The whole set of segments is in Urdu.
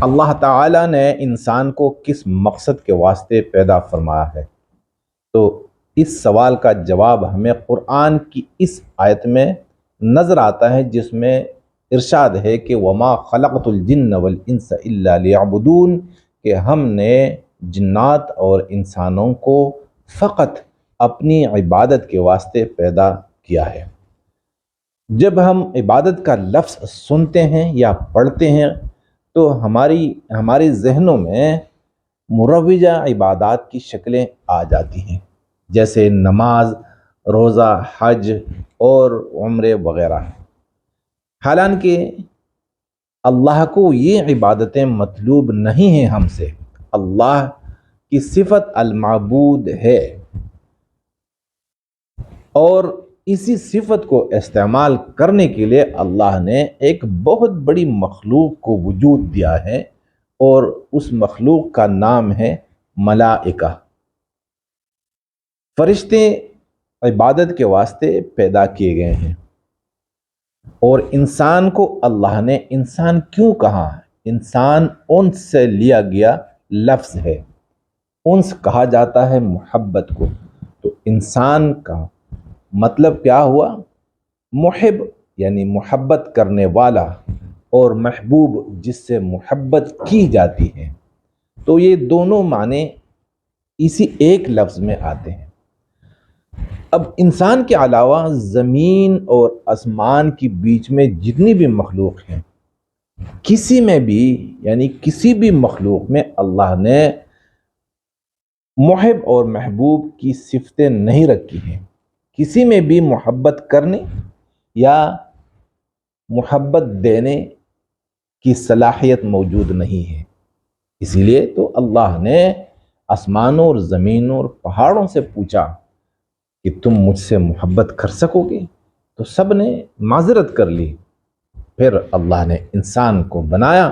اللہ تعالیٰ نے انسان کو کس مقصد کے واسطے پیدا فرمایا ہے؟ تو اس سوال کا جواب ہمیں قرآن کی اس آیت میں نظر آتا ہے، جس میں ارشاد ہے کہ وما خلقت الجن والانس الا لیعبدون، کہ ہم نے جنات اور انسانوں کو فقط اپنی عبادت کے واسطے پیدا کیا ہے۔ جب ہم عبادت کا لفظ سنتے ہیں یا پڑھتے ہیں تو ہمارے ذہنوں میں مروجہ عبادات کی شکلیں آ جاتی ہیں، جیسے نماز، روزہ، حج اور عمرے وغیرہ۔ حالانکہ اللہ کو یہ عبادتیں مطلوب نہیں ہیں ہم سے۔ اللہ کی صفت المعبود ہے، اور اسی صفت کو استعمال کرنے کے لیے اللہ نے ایک بہت بڑی مخلوق کو وجود دیا ہے، اور اس مخلوق کا نام ہے ملائکہ۔ فرشتے عبادت کے واسطے پیدا کیے گئے ہیں، اور انسان کو اللہ نے انسان کیوں کہا؟ انسان انس سے لیا گیا لفظ ہے۔ انس کہا جاتا ہے محبت کو، تو انسان کا مطلب کیا ہوا؟ محب، یعنی محبت کرنے والا، اور محبوب جس سے محبت کی جاتی ہے۔ تو یہ دونوں معنی اسی ایک لفظ میں آتے ہیں۔ اب انسان کے علاوہ زمین اور آسمان کے بیچ میں جتنی بھی مخلوق ہیں، کسی میں بھی، یعنی کسی بھی مخلوق میں اللہ نے محب اور محبوب کی صفتیں نہیں رکھی ہیں۔ کسی میں بھی محبت کرنے یا محبت دینے کی صلاحیت موجود نہیں ہے۔ اسی لیے تو اللہ نے آسمانوں اور زمینوں اور پہاڑوں سے پوچھا کہ تم مجھ سے محبت کر سکو گے؟ تو سب نے معذرت کر لی۔ پھر اللہ نے انسان کو بنایا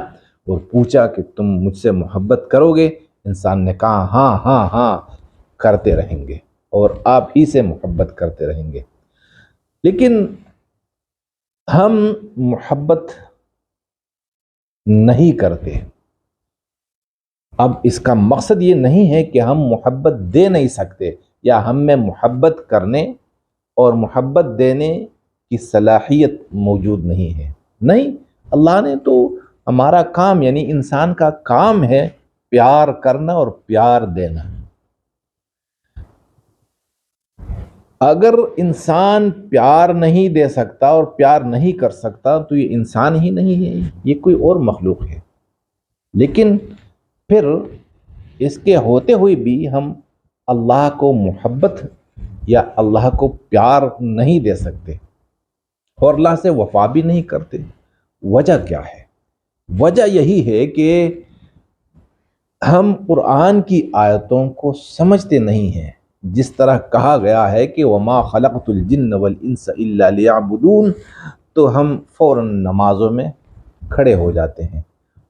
اور پوچھا کہ تم مجھ سے محبت کرو گے؟ انسان نے کہا ہاں ہاں ہاں کرتے رہیں گے، اور آپ ہی سے محبت کرتے رہیں گے۔ لیکن ہم محبت نہیں کرتے۔ اب اس کا مقصد یہ نہیں ہے کہ ہم محبت دے نہیں سکتے، یا ہم میں محبت کرنے اور محبت دینے کی صلاحیت موجود نہیں ہے۔ نہیں، اللہ نے تو ہمارا کام، یعنی انسان کا کام ہے پیار کرنا اور پیار دینا۔ اگر انسان پیار نہیں دے سکتا اور پیار نہیں کر سکتا تو یہ انسان ہی نہیں ہے، یہ کوئی اور مخلوق ہے۔ لیکن پھر اس کے ہوتے ہوئے بھی ہم اللہ کو محبت یا اللہ کو پیار نہیں دے سکتے، اور اللہ سے وفا بھی نہیں کرتے۔ وجہ کیا ہے؟ وجہ یہی ہے کہ ہم قرآن کی آیتوں کو سمجھتے نہیں ہیں۔ جس طرح کہا گیا ہے کہ وما خلقت الجن والانس الا لیعبدون، تو ہم فوراً نمازوں میں کھڑے ہو جاتے ہیں،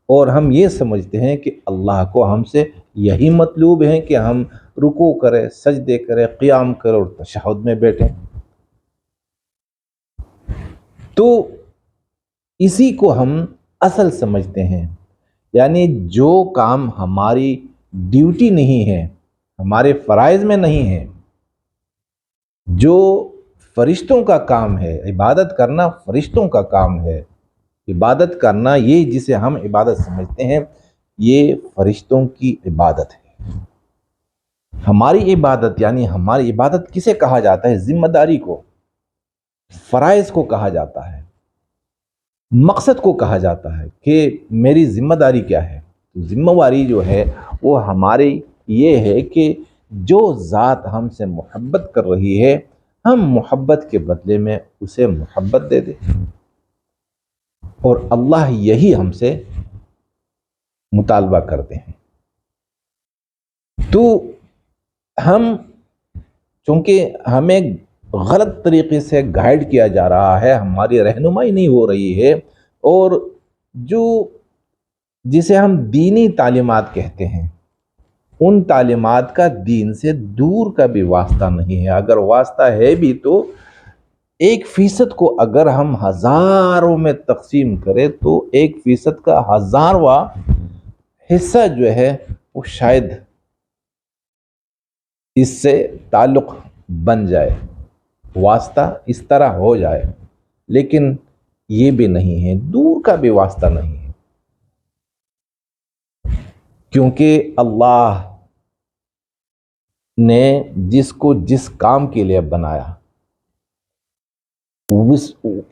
اور ہم یہ سمجھتے ہیں کہ اللہ کو ہم سے یہی مطلوب ہے کہ ہم رکوع کریں، سجدے کریں، قیام کریں اور تشہد میں بیٹھیں۔ تو اسی کو ہم اصل سمجھتے ہیں، یعنی جو کام ہماری ڈیوٹی نہیں ہے، ہمارے فرائض میں نہیں ہے، جو فرشتوں کا کام ہے، عبادت کرنا فرشتوں کا کام ہے۔ عبادت کرنا، یہ جسے ہم عبادت سمجھتے ہیں، یہ فرشتوں کی عبادت ہے۔ ہماری عبادت، یعنی ہماری عبادت کسے کہا جاتا ہے؟ ذمہ داری کو، فرائض کو کہا جاتا ہے، مقصد کو کہا جاتا ہے کہ میری ذمہ داری کیا ہے۔ ذمہ داری جو ہے وہ ہماری یہ ہے کہ جو ذات ہم سے محبت کر رہی ہے، ہم محبت کے بدلے میں اسے محبت دے دیں، اور اللہ یہی ہم سے مطالبہ کرتے ہیں۔ تو ہم، چونکہ ہمیں غلط طریقے سے گائیڈ کیا جا رہا ہے، ہماری رہنمائی نہیں ہو رہی ہے، اور جسے ہم دینی تعلیمات کہتے ہیں، ان تعلیمات کا دین سے دور کا بھی واسطہ نہیں ہے۔ اگر واسطہ ہے بھی تو 1% کو اگر ہم ہزاروں میں تقسیم کریں تو 1% کا 1000واں حصہ جو ہے وہ شاید اس سے تعلق بن جائے، واسطہ اس طرح ہو جائے، لیکن یہ بھی نہیں ہے، دور کا بھی واسطہ نہیں ہے، کیونکہ اللہ نے جس کو جس کام کے لیے بنایا،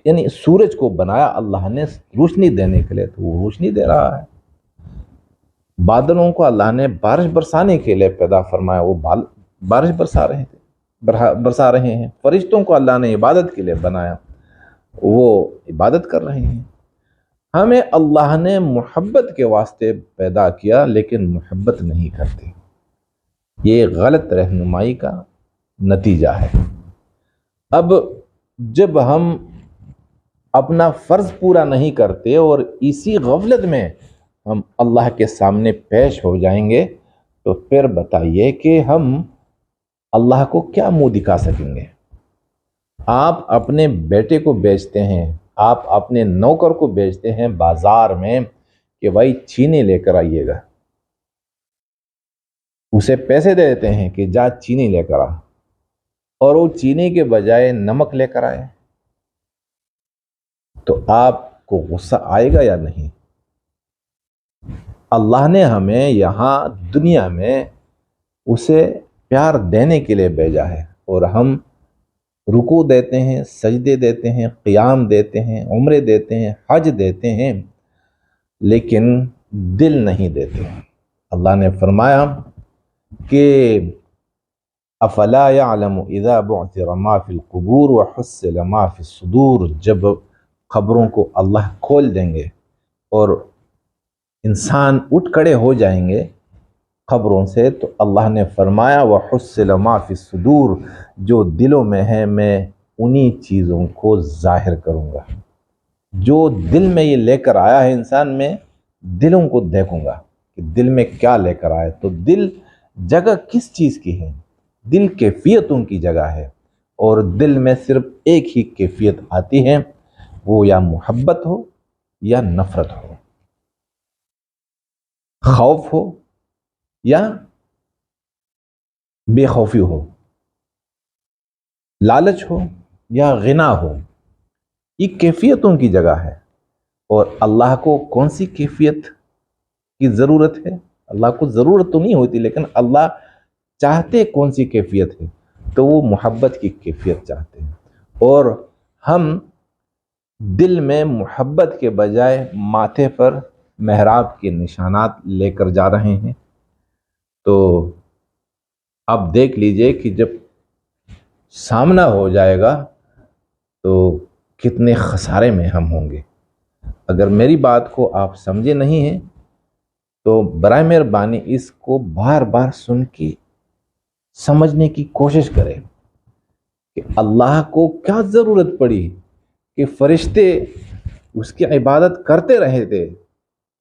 یعنی سورج کو بنایا اللہ نے روشنی دینے کے لیے، تو وہ روشنی دے رہا ہے۔ بادلوں کو اللہ نے بارش برسانے کے لیے پیدا فرمایا، وہ بارش برسا رہے ہیں۔ فرشتوں کو اللہ نے عبادت کے لیے بنایا، وہ عبادت کر رہے ہیں۔ ہمیں اللہ نے محبت کے واسطے پیدا کیا، لیکن محبت نہیں کرتے۔ یہ غلط رہنمائی کا نتیجہ ہے۔ اب جب ہم اپنا فرض پورا نہیں کرتے اور اسی غفلت میں ہم اللہ کے سامنے پیش ہو جائیں گے، تو پھر بتائیے کہ ہم اللہ کو کیا منہ دکھا سکیں گے؟ آپ اپنے بیٹے کو بیچتے ہیں، آپ اپنے نوکر کو بیچتے ہیں بازار میں کہ بھائی چینی لے کر آئیے گا، اسے پیسے دے دیتے ہیں کہ جا چینی لے کر آ، اور وہ چینی کے بجائے نمک لے کر آئے، تو آپ کو غصہ آئے گا یا نہیں؟ اللہ نے ہمیں یہاں دنیا میں اسے پیار دینے کے لیے بھیجا ہے، اور ہم رکوع دیتے ہیں، سجدے دیتے ہیں، قیام دیتے ہیں، عمرے دیتے ہیں، حج دیتے ہیں، لیکن دل نہیں دیتے۔ اللہ نے فرمایا کہ افلا يعلم اذا بعثر ما في القبور وحصل ما في الصدور، جب قبروں کو اللہ کھول دیں گے اور انسان اٹھ کھڑے ہو جائیں گے قبروں سے، تو اللہ نے فرمایا وحصل ما في الصدور، جو دلوں میں ہے میں انہی چیزوں کو ظاہر کروں گا۔ جو دل میں یہ لے کر آیا ہے انسان، میں دلوں کو دیکھوں گا کہ دل میں کیا لے کر آئے۔ تو دل جگہ کس چیز کی ہے؟ دل کیفیتوں کی جگہ ہے، اور دل میں صرف ایک ہی کیفیت آتی ہے، وہ یا محبت ہو یا نفرت ہو، خوف ہو یا بے خوفی ہو، لالچ ہو یا غنا ہو۔ یہ کیفیتوں کی جگہ ہے، اور اللہ کو کون سی کیفیت کی ضرورت ہے؟ اللہ کو ضرورت تو نہیں ہوتی، لیکن اللہ چاہتے کون سی کیفیت ہے؟ تو وہ محبت کی کیفیت چاہتے ہیں، اور ہم دل میں محبت کے بجائے ماتھے پر محراب کے نشانات لے کر جا رہے ہیں۔ تو اب دیکھ لیجئے کہ جب سامنا ہو جائے گا تو کتنے خسارے میں ہم ہوں گے۔ اگر میری بات کو آپ سمجھے نہیں ہیں تو برائے مہربانی اس کو بار بار سن کے سمجھنے کی کوشش کریں کہ اللہ کو کیا ضرورت پڑی کہ فرشتے اس کی عبادت کرتے رہے تھے،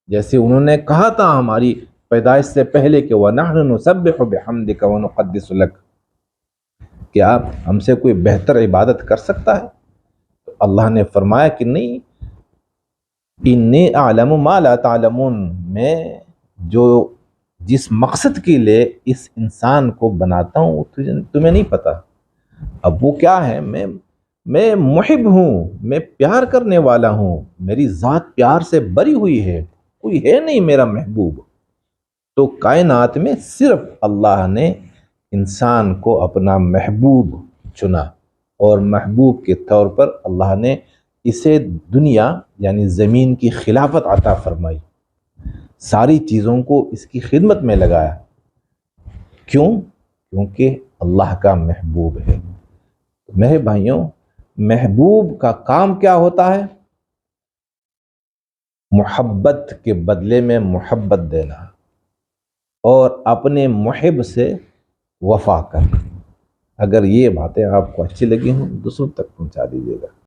جیسے انہوں نے کہا تھا ہماری پیدائش سے پہلے کہ وَنَحْنُ نُسَبِّحُ بِحَمْدِكَ وَنُقَدِّسُ لَكَ، کیا ہم سے کوئی بہتر عبادت کر سکتا ہے؟ تو اللہ نے فرمایا کہ نہیں، انی اعلم ما لا تعلمون، میں جو جس مقصد کے لیے اس انسان کو بناتا ہوں تمہیں نہیں پتا۔ اب وہ کیا ہے؟ میں محب ہوں، میں پیار کرنے والا ہوں، میری ذات پیار سے بری ہوئی ہے، کوئی ہے نہیں میرا محبوب۔ تو کائنات میں صرف اللہ نے انسان کو اپنا محبوب چنا، اور محبوب کے طور پر اللہ نے اسے دنیا یعنی زمین کی خلافت عطا فرمائی، ساری چیزوں کو اس کی خدمت میں لگایا۔ کیوں؟ کیونکہ اللہ کا محبوب ہے۔ میرے بھائیوں، محبوب کا کام کیا ہوتا ہے؟ محبت کے بدلے میں محبت دینا، اور اپنے محب سے وفا کرنا۔ اگر یہ باتیں آپ کو اچھی لگی ہوں دوسروں تک پہنچا دیجیے گا۔